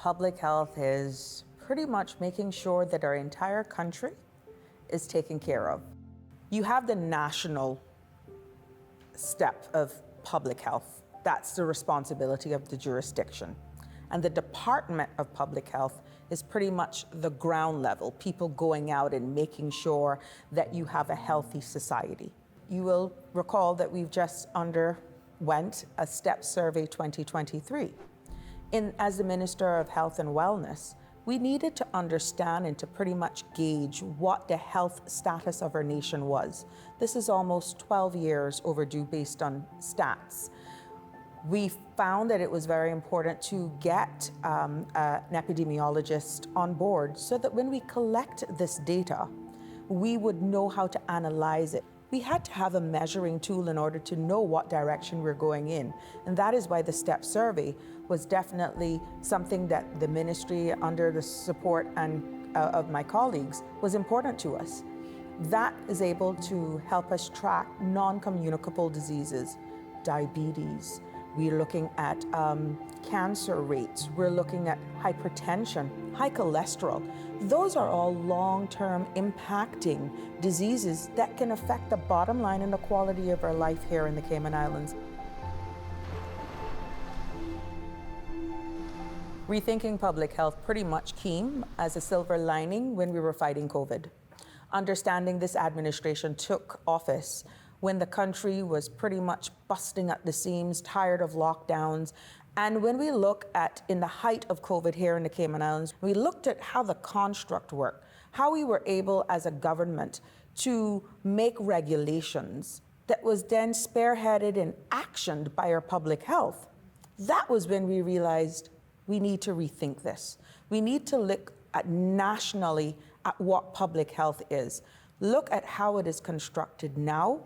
Public health is pretty much making sure that our entire country is taken care of. You have the national step of public health. That's the responsibility of the jurisdiction. And the Department of Public Health is pretty much the ground level, people going out and making sure that you have a healthy society. You will recall that we've just underwent a STEP survey 2023. As the Minister of Health and Wellness, we needed to understand and to pretty much gauge what the health status of our nation was. This is almost 12 years overdue based on stats. We found that it was very important to get an epidemiologist on board so that when we collect this data, we would know how to analyze it. We had to have a measuring tool in order to know what direction we're going in. And that is why the STEP survey was definitely something that the ministry, under the support of my colleagues, was important to us. That is able to help us track non-communicable diseases, diabetes. We're looking at cancer rates. We're looking at hypertension, high cholesterol. Those are all long-term impacting diseases that can affect the bottom line and the quality of our life here in the Cayman Islands. Rethinking public health pretty much came as a silver lining when we were fighting COVID. Understanding this administration took office when the country was pretty much busting at the seams, tired of lockdowns. And when we look at, in the height of COVID here in the Cayman Islands, we looked at how the construct worked, how we were able as a government to make regulations that was then spearheaded and actioned by our public health. That was when we realized we need to rethink this. We need to look at nationally at what public health is. Look at how it is constructed now,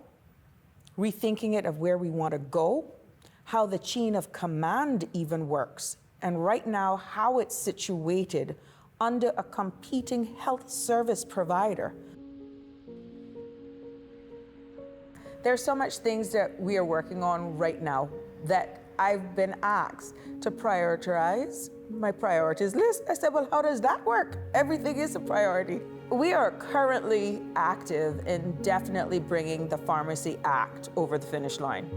rethinking it of where we want to go, how the chain of command even works, and right now how it's situated under a competing health service provider. There's so much things that we are working on right now that I've been asked to prioritize my priorities list. I said, well, how does that work? Everything is a priority. We are currently active in definitely bringing the Pharmacy Act over the finish line.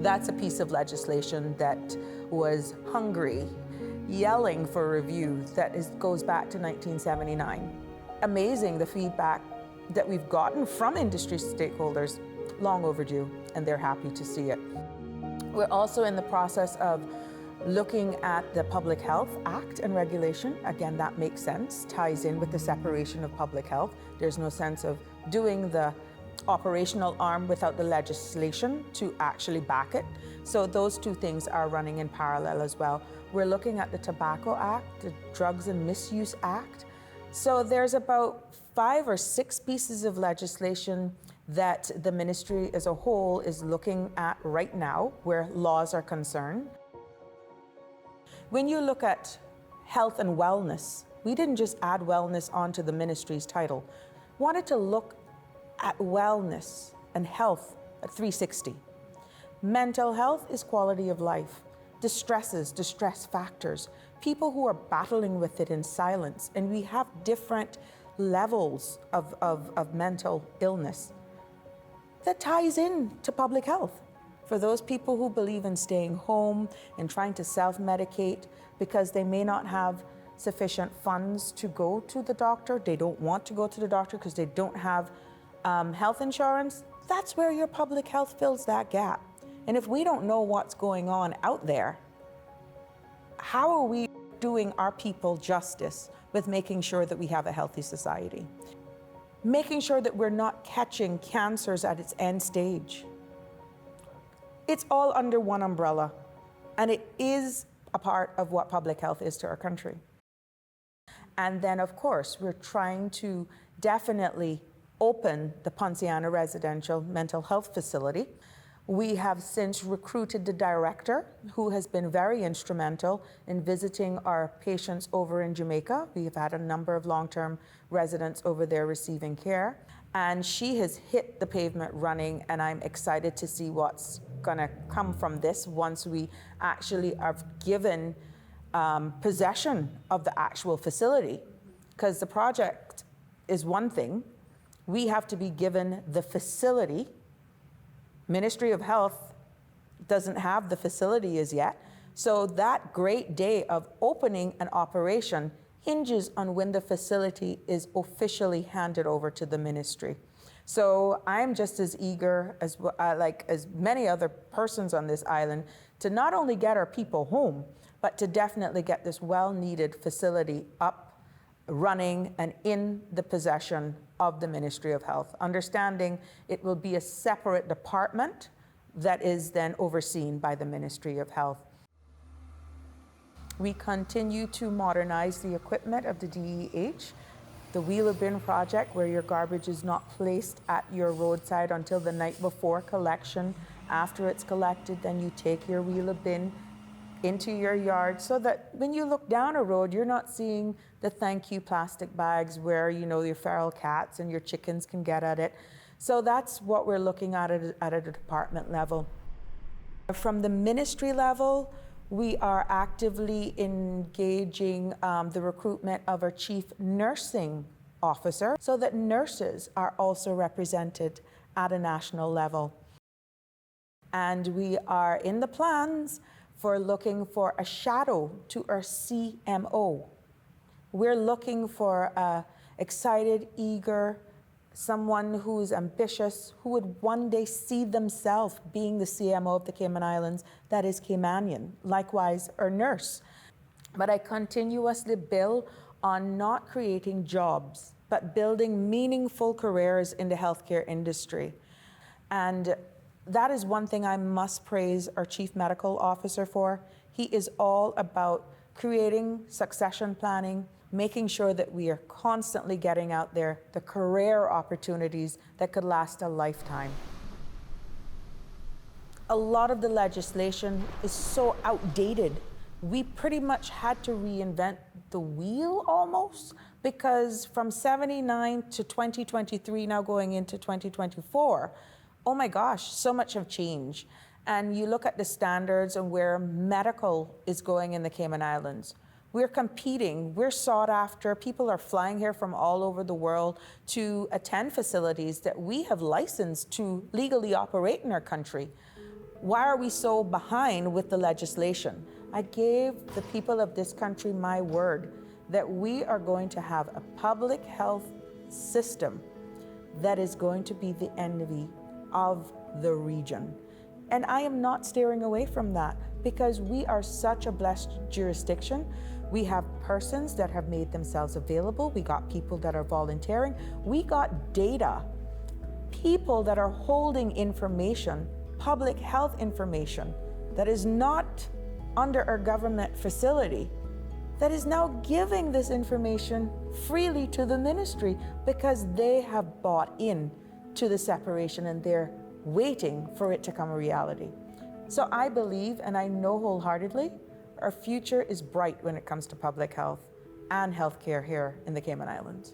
That's a piece of legislation that was hungry, yelling for review goes back to 1979. Amazing the feedback that we've gotten from industry stakeholders, long overdue, and they're happy to see it. We're also in the process of looking at the Public Health Act and regulation. Again, that makes sense, ties in with the separation of public health. There's no sense of doing the operational arm without the legislation to actually back it. So those two things are running in parallel as well. We're looking at the Tobacco Act, the Drugs and Misuse Act. So there's about 5 or 6 pieces of legislation that the ministry as a whole is looking at right now where laws are concerned. When you look at health and wellness, we didn't just add wellness onto the ministry's title. Wanted to look at wellness and health at 360. Mental health is quality of life. Distress factors, people who are battling with it in silence, and we have different levels of mental illness. That ties in to public health. For those people who believe in staying home and trying to self-medicate because they may not have sufficient funds to go to the doctor, they don't want to go to the doctor because they don't have health insurance, that's where your public health fills that gap. And if we don't know what's going on out there, how are we doing our people justice with making sure that we have a healthy society? Making sure that we're not catching cancers at its end stage. It's all under one umbrella, and it is a part of what public health is to our country. And then, of course, we're trying to definitely open the Ponciana Residential Mental Health Facility. We have since recruited the director, who has been very instrumental in visiting our patients over in Jamaica. We have had a number of long-term residents over there receiving care, and she has hit the pavement running, and I'm excited to see what's gonna come from this once we actually have given possession of the actual facility, because the project is one thing. We have to be given the facility. Ministry of Health doesn't have the facility as yet. So that great day of opening an operation hinges on when the facility is officially handed over to the ministry. So I'm just as eager as as many other persons on this island to not only get our people home, but to definitely get this well-needed facility up, running, and in the possession of the Ministry of Health, understanding it will be a separate department that is then overseen by the Ministry of Health. We continue to modernize the equipment of the DEH. The Wheeler Bin project, where your garbage is not placed at your roadside until the night before collection. After it's collected, then you take your Wheeler Bin into your yard, so that when you look down a road, you're not seeing the thank you plastic bags where, you know, your feral cats and your chickens can get at it. So that's what we're looking at a department level. From the ministry level, we are actively engaging the recruitment of our chief nursing officer, so that nurses are also represented at a national level. And we are in the plans for looking for a shadow to our CMO. We're looking for a excited, eager, someone who's ambitious, who would one day see themselves being the CMO of the Cayman Islands, that is Caymanian, likewise our nurse. But I continuously build on not creating jobs, but building meaningful careers in the healthcare industry. And that is one thing I must praise our Chief Medical Officer for. He is all about creating succession planning, making sure that we are constantly getting out there the career opportunities that could last a lifetime. A lot of the legislation is so outdated. We pretty much had to reinvent the wheel almost, because from 79 to 2023, now going into 2024, oh my gosh, so much have changed. And you look at the standards and where medical is going in the Cayman Islands. We're competing, we're sought after. People are flying here from all over the world to attend facilities that we have licensed to legally operate in our country. Why are we so behind with the legislation? I gave the people of this country my word that we are going to have a public health system that is going to be the envy of the region. And I am not steering away from that, because we are such a blessed jurisdiction. We have persons that have made themselves available. We got people that are volunteering. We got data, people that are holding information, public health information, that is not under our government facility, that is now giving this information freely to the ministry, because they have bought in to the separation and they're waiting for it to come a reality. So I believe, and I know wholeheartedly, our future is bright when it comes to public health and healthcare here in the Cayman Islands.